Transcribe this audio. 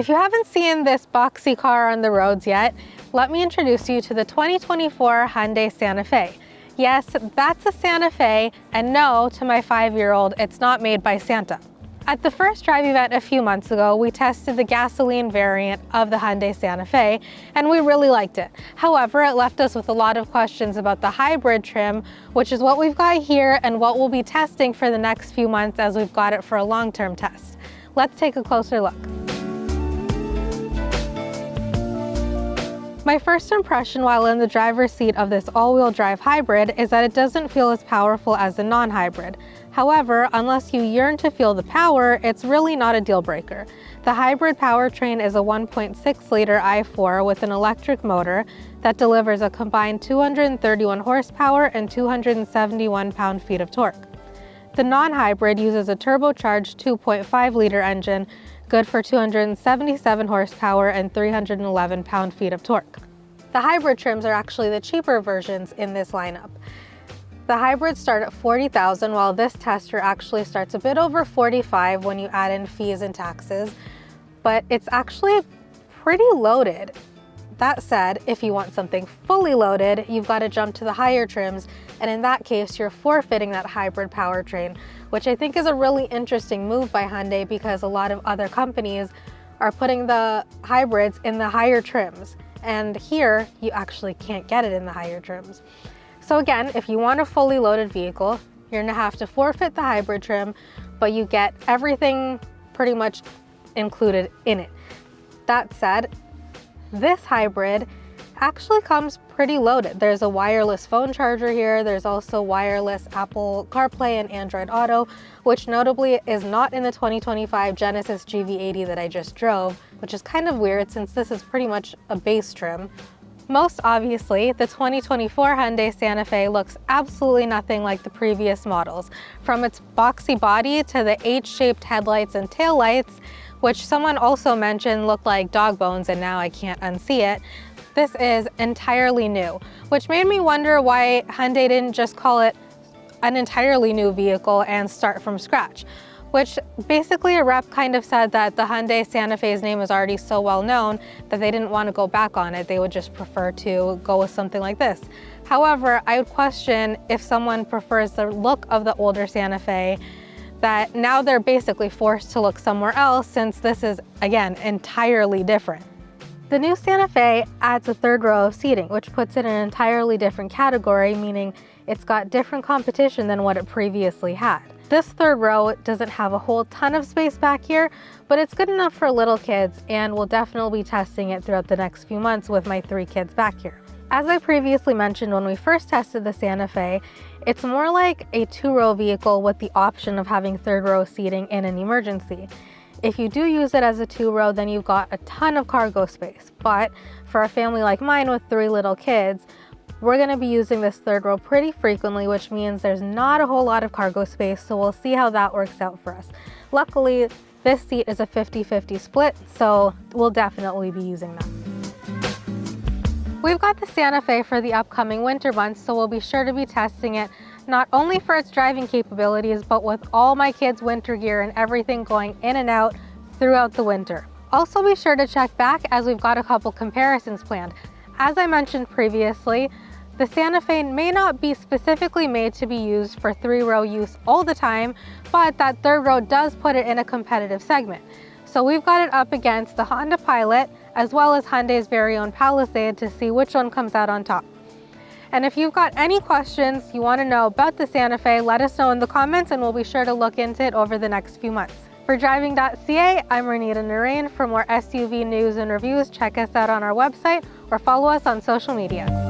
If you haven't seen this boxy car on the roads yet, let me introduce you to the 2024 Hyundai Santa Fe. Yes, that's a Santa Fe, and no, to my 5-year-old, it's not made by Santa. At the first drive event a few months ago, we tested the gasoline variant of the Hyundai Santa Fe, and we really liked it. However, it left us with a lot of questions about the hybrid trim, which is what we've got here and what we'll be testing for the next few months as we've got it for a long-term test. Let's take a closer look. My first impression while in the driver's seat of this all-wheel drive hybrid is that it doesn't feel as powerful as the non-hybrid. However, unless you yearn to feel the power, it's really not a deal breaker. The hybrid powertrain is a 1.6-liter i4 with an electric motor that delivers a combined 231 horsepower and 271 pound-feet of torque. The non-hybrid uses a turbocharged 2.5-liter engine good for 277 horsepower and 311 pound-feet of torque. The hybrid trims are actually the cheaper versions in this lineup. The hybrids start at $40,000, while this tester actually starts a bit over $45,000 when you add in fees and taxes, but it's actually pretty loaded. That said, if you want something fully loaded, you've got to jump to the higher trims, and in that case, you're forfeiting that hybrid powertrain, which I think is a really interesting move by Hyundai because a lot of other companies are putting the hybrids in the higher trims, and here you actually can't get it in the higher trims. So again, if you want a fully loaded vehicle, you're gonna have to forfeit the hybrid trim, but you get everything pretty much included in it. That said, this hybrid actually comes pretty loaded. There's a wireless phone charger here. There's also wireless Apple CarPlay and Android Auto, which notably is not in the 2025 Genesis GV80 that I just drove, which is kind of weird since this is pretty much a base trim. Most obviously, the 2024 Hyundai Santa Fe looks absolutely nothing like the previous models. From its boxy body to the H-shaped headlights and taillights, which someone also mentioned looked like dog bones and now I can't unsee it. This is entirely new, which made me wonder why Hyundai didn't just call it an entirely new vehicle and start from scratch, which basically a rep kind of said that the Hyundai Santa Fe's name is already so well known that they didn't want to go back on it. They would just prefer to go with something like this. However, I would question if someone prefers the look of the older Santa Fe, that now they're basically forced to look somewhere else since this is, again, entirely different. The new Santa Fe adds a third row of seating, which puts it in an entirely different category, meaning it's got different competition than what it previously had. This third row doesn't have a whole ton of space back here, but it's good enough for little kids, and we'll definitely be testing it throughout the next few months with my 3 kids back here. As I previously mentioned when we first tested the Santa Fe, it's more like a 2-row vehicle with the option of having third row seating in an emergency. If you do use it as a 2-row, then you've got a ton of cargo space. But for a family like mine with 3 little kids, we're gonna be using this third row pretty frequently, which means there's not a whole lot of cargo space, so we'll see how that works out for us. Luckily, this seat is a 50-50 split, so we'll definitely be using that. We've got the Santa Fe for the upcoming winter months, so we'll be sure to be testing it not only for its driving capabilities, but with all my kids' winter gear and everything going in and out throughout the winter. Also be sure to check back as we've got a couple comparisons planned. As I mentioned previously, the Santa Fe may not be specifically made to be used for 3-row use all the time, but that third row does put it in a competitive segment. So we've got it up against the Honda Pilot as well as Hyundai's very own Palisade to see which one comes out on top. And if you've got any questions you want to know about the Santa Fe, let us know in the comments and we'll be sure to look into it over the next few months. For Driving.ca, I'm Renita Narain. For more SUV news and reviews, check us out on our website or follow us on social media.